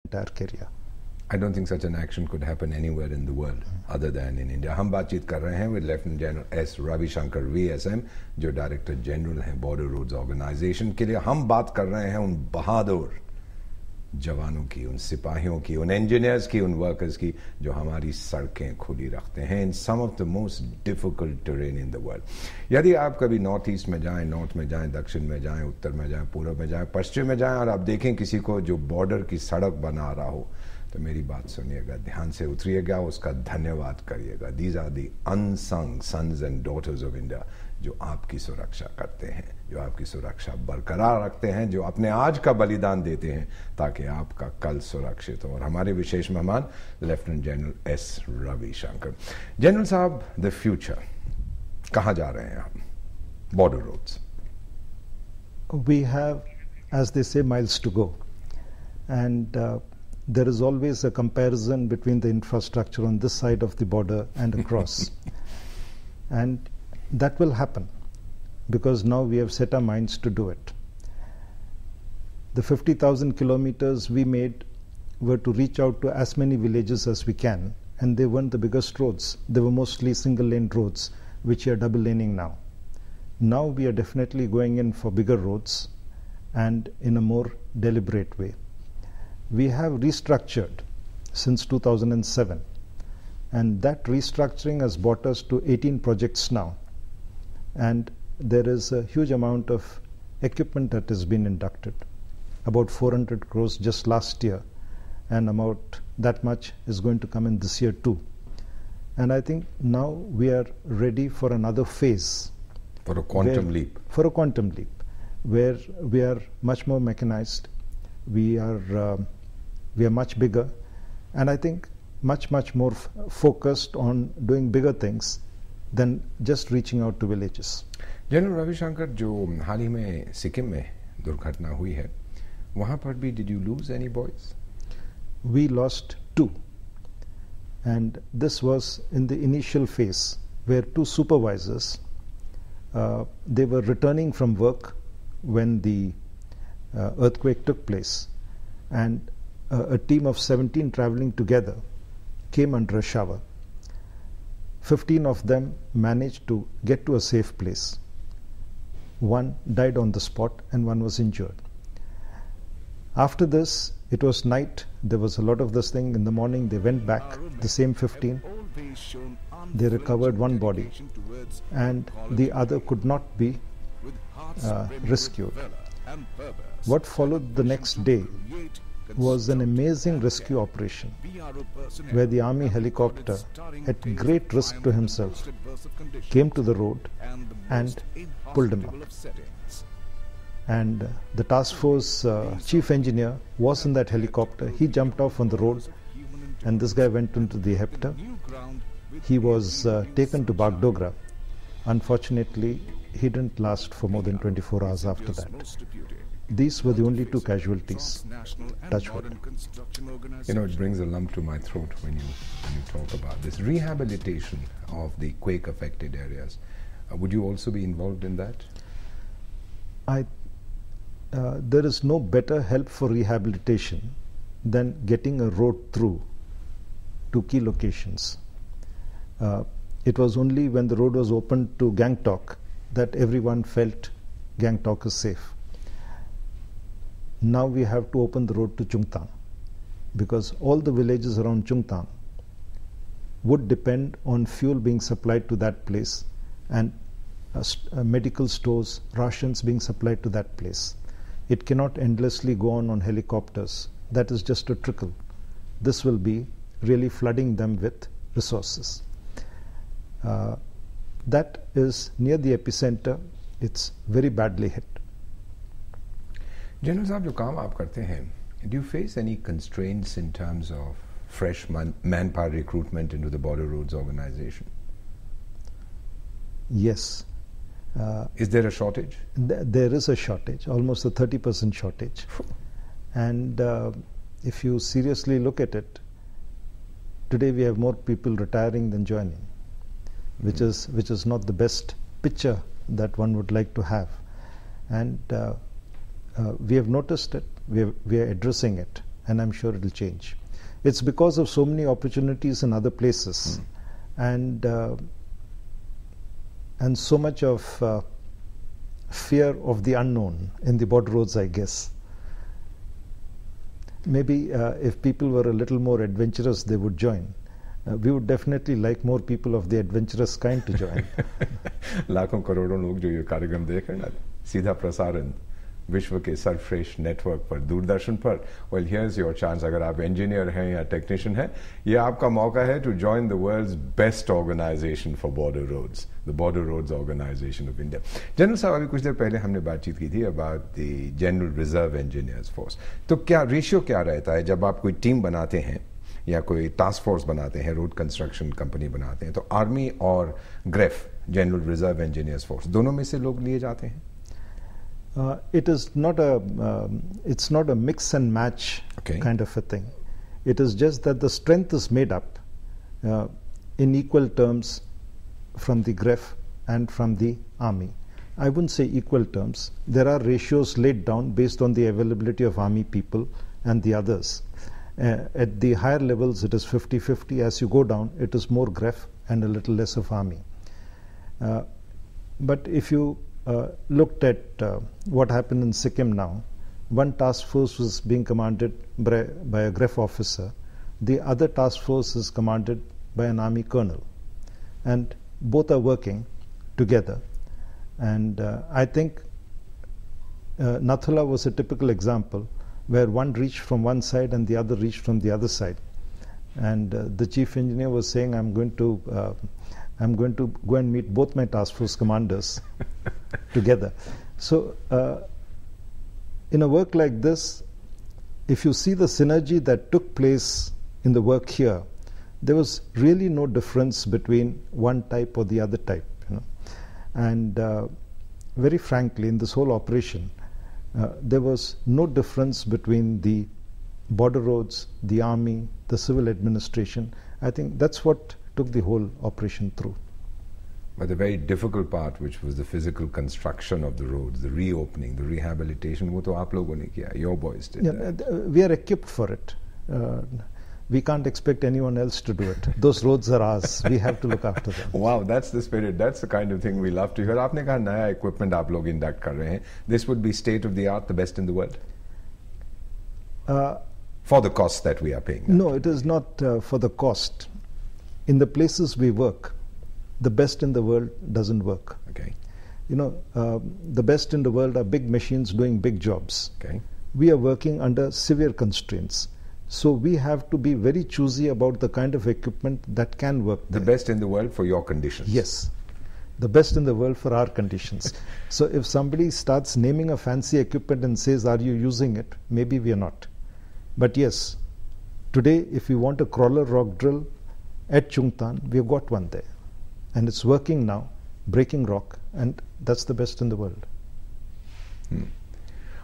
entire career. I don't think such an action could happen anywhere in the world other than in India. हम बातचीत कर रहे हैं with Lieutenant General S. Ravishankar VSM, जो director general हैं border roads organisation के लिए. हम बात कर रहे हैं उन बहादुर जवानों की, उन सिपाहियों की, उन इंजीनियर्स की, उन वर्कर्स की जो हमारी सड़कें खुली रखते हैं in some of the most difficult terrain in the world. यदि आप कभी नॉर्थ ईस्ट में जाएं, नॉर्थ में जाएं, दक्षिण में जाएं, उत्तर में जाएं, पूर्व में जाएं, पश्चिम में जाएं और आप देखें किसी को जो बॉर्डर की सड़क बना रहा हो, तो मेरी बात सुनिएगा, ध्यान से उतरिएगा, उसका धन्यवाद करिएगा. These are the unsung sons and daughters of India जो आपकी सुरक्षा करते हैं, जो आपकी सुरक्षा बरकरार रखते हैं, जो अपने आज का बलिदान देते हैं ताकि आपका कल सुरक्षित हो. और हमारे विशेष मेहमान lieutenant general S Ravishankar. General साहब, द फ्यूचर, कहाँ जा रहे हैं आप? Border roads. We have, as they say, miles to go, and there is always a comparison between the infrastructure on this side of the border and across. And that will happen because now we have set our minds to do it. The 50,000 kilometers we made were to reach out to as many villages as we can, and they weren't the biggest roads. They were mostly single lane roads, which are double laning now. Now we are definitely going in for bigger roads and in a more deliberate way. We have restructured since 2007, and that restructuring has brought us to 18 projects now, and there is a huge amount of equipment that has been inducted, about 400 crores just last year, and about that much is going to come in this year too. And I think now we are ready for another phase. For a quantum leap. For a quantum leap, where we are much more mechanized, we are much bigger, and I think much more focused on doing bigger things than just reaching out to villages. General Ravishankar, जो हाल ही में सिक्किम में दुर्घटना हुई है, वहाँ पर भी did you lose any boys? We lost 2, and this was in the initial phase where 2 supervisors, they were returning from work when the earthquake took place, and a team of 17 traveling together came under a shower. 15 of them managed to get to a safe place. 1 died on the spot and 1 was injured. After this, it was night, there was a lot of this thing. In the morning they went back, the same 15. They recovered 1 body and the other could not be rescued. What followed the next day was an amazing rescue operation where the army helicopter, at great risk to himself, came to the road and pulled him up. And the task force chief engineer was in that helicopter. He jumped off on the road and this guy went into the helicopter. He was taken to Bagdogra. Unfortunately, he didn't last for more than 24 hours after that. These were the only 2 casualties. Touch wood. You know, it brings a lump to my throat when you talk about this. Rehabilitation of the quake-affected areas. Would you also be involved in that? There is no better help for rehabilitation than getting a road through to key locations. It was only when the road was opened to Gangtok that everyone felt Gangtok is safe. Now we have to open the road to Chungtang because all the villages around Chungtang would depend on fuel being supplied to that place and medical stores, rations being supplied to that place. It cannot endlessly go on helicopters. That is just a trickle. This will be really flooding them with resources. That is near the epicenter. It's very badly hit. General साहब, जो काम आप करते हैं, do you face any constraints in terms of fresh manpower recruitment into the border roads organization? Yes. Is there a shortage? There is a shortage, almost a 30% shortage. And if you seriously look at it, today we have more people retiring than joining, which is not the best picture that one would like to have. And we have noticed it, we are addressing it, and I'm sure it'll change. It's because of so many opportunities in other places, and so much of fear of the unknown in the border roads, I guess. Maybe if people were a little more adventurous, they would join. We would definitely like more people of the adventurous kind to join. लाखों करोड़ों लोग जो ये कार्यक्रम देख रहे हैं ना, सीधा प्रसारण विश्व के सर्वश्रेष्ठ नेटवर्क पर, दूरदर्शन पर. Well here's your chance. अगर आप इंजीनियर हैं या टेक्नीशियन हैं, ये आपका मौका है to join the world's best organisation for border roads, the border roads organisation of India. General साहब, अभी कुछ देर पहले हमने बातचीत की थी about the general reserve engineers force. तो क्या रेशियो क्या रहता है जब आप कोई टीम बनाते हैं या कोई टास्क फोर्स बनाते हैं, रोड कंस्ट्रक्शन कंपनी बनाते हैं, तो आर्मी और grief, general reserve engineers force, दोनों में से लोग लिए जाते हैं? It's not a mix and match kind of a thing. It is just that the strength is made up in equal terms from the GREF and from the army. I wouldn't say equal terms. There are ratios laid down based on the availability of army people and the others. At the higher levels, it is 50-50. As you go down, it is more GREF and a little less of army. But if you looked at what happened in Sikkim now, one task force was being commanded by a GREF officer. The other task force is commanded by an army colonel. And both are working together. And I think Nathula was a typical example where one reached from one side and the other reached from the other side. And the chief engineer was saying, I'm going to go and meet both my task force commanders together. So in a work like this, if you see the synergy that took place in the work here, there was really no difference between one type or the other type. And very frankly, in this whole operation, there was no difference between the border roads, the army, the civil administration. I think that's what took the whole operation through. But the very difficult part, which was the physical construction of the roads, the reopening, the rehabilitation, वो तो आप लोगों ने किया. Your boys did that. We are equipped for it. We can't expect anyone else to do it. Those roads are ours. We have to look after them. Wow, that's the spirit. That's the kind of thing we love to hear. आपने कहा नया equipment आप लोग induct कर रहे हैं. This would be state of the art, the best in the world? For the cost that we are paying. No, it is not for the cost. In the places we work, the best in the world doesn't work. Okay. The best in the world are big machines doing big jobs. Okay. We are working under severe constraints. So we have to be very choosy about the kind of equipment that can work there. The best in the world for your conditions. Yes. The best in the world for our conditions. So if somebody starts naming a fancy equipment and says, are you using it? Maybe we are not. But yes, today if you want a crawler rock drill at Chungtan, we've got one there. And it's working now, breaking rock, and that's the best in the world.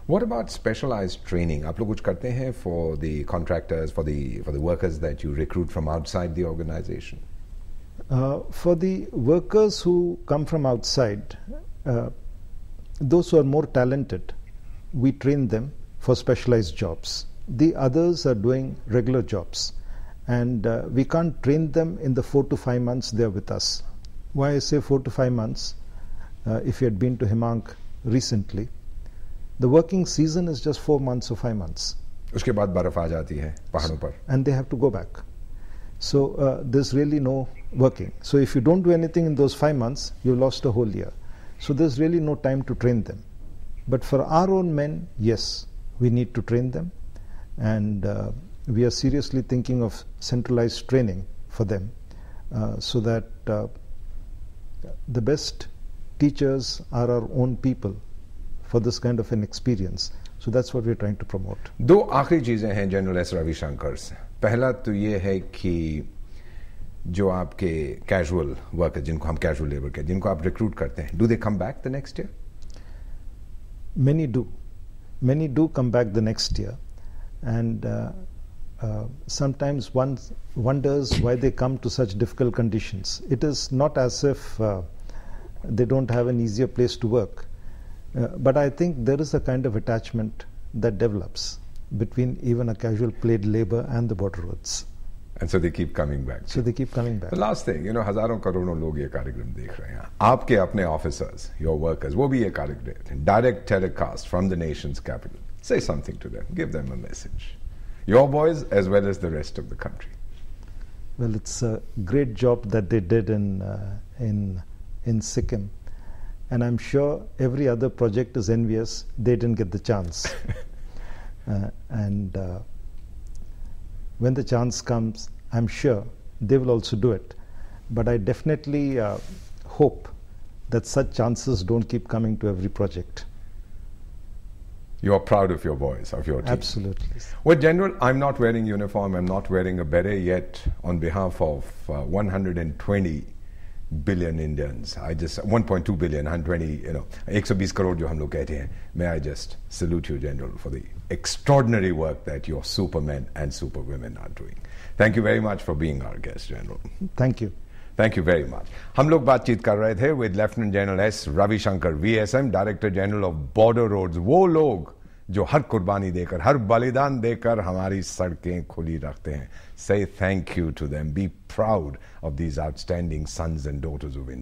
What about specialized training? आप लोग कुछ करते हैं for the contractors, for the workers that you recruit from outside the organization? For the workers who come from outside, those who are more talented, we train them for specialized jobs. The others are doing regular jobs. And we can't train them in the 4 to 5 months they are with us. Why I say 4 to 5 months? If you had been to Himang recently, the working season is just 4 months or 5 months. उसके बाद बर्फ आ जाती है पहाड़ों पर. And they have to go back. So there's really no working. So if you don't do anything in those 5 months, you lost a whole year. So there's really no time to train them. But for our own men, yes, we need to train them. And we are seriously thinking of centralized training for them so that the best teachers are our own people for this kind of an experience. So that's what we're trying to promote. दो आखिरी चीजें हैं general S Ravishankar से. पहला तो ये है कि जो आपके कैजुअल वर्कर, जिनको हम कैजुअल लेबर कहते हैं, जिनको आप रिक्रूट करते हैं, do they come back the next year? Many do. Many do come back the next year. And sometimes one wonders why they come to such difficult conditions. It is not as if they don't have an easier place to work. But I think there is a kind of attachment that develops between even a casual paid labor and the border roads. And so they keep coming back. So they keep coming back. The last thing, हजारों करोड़ों लोग ये कार्यक्रम देख रहे हैं. आपके अपने officers, your workers, वो भी ये कार्यक्रम देखते हैं. Direct telecast from the nation's capital. Say something to them. Give them a message. Your boys as well as the rest of the country. Well, it's a great job that they did in Sikkim, and I'm sure every other project is envious they didn't get the chance. And when the chance comes, I'm sure they will also do it. But I definitely hope that such chances don't keep coming to every project. You are proud of your boys, of your team. Absolutely. Well, General, I'm not wearing uniform, I'm not wearing a beret, yet on behalf of 120 billion Indians, I just 1.2 billion, 120, 120 crore जो हम लोग कहते हैं, may I just salute you, General, for the extraordinary work that your supermen and superwomen are doing. Thank you very much for being our guest, General. Thank you. Thank you very much. हम लोग बातचीत कर रहे थे with Lieutenant General S. Ravishankar, VSM, Director General of Border Roads. वो लोग जो हर कुर्बानी देकर, हर बलिदान देकर हमारी सड़कें खुली रखते हैं. Say thank you to them. Be proud of these outstanding sons and daughters of India.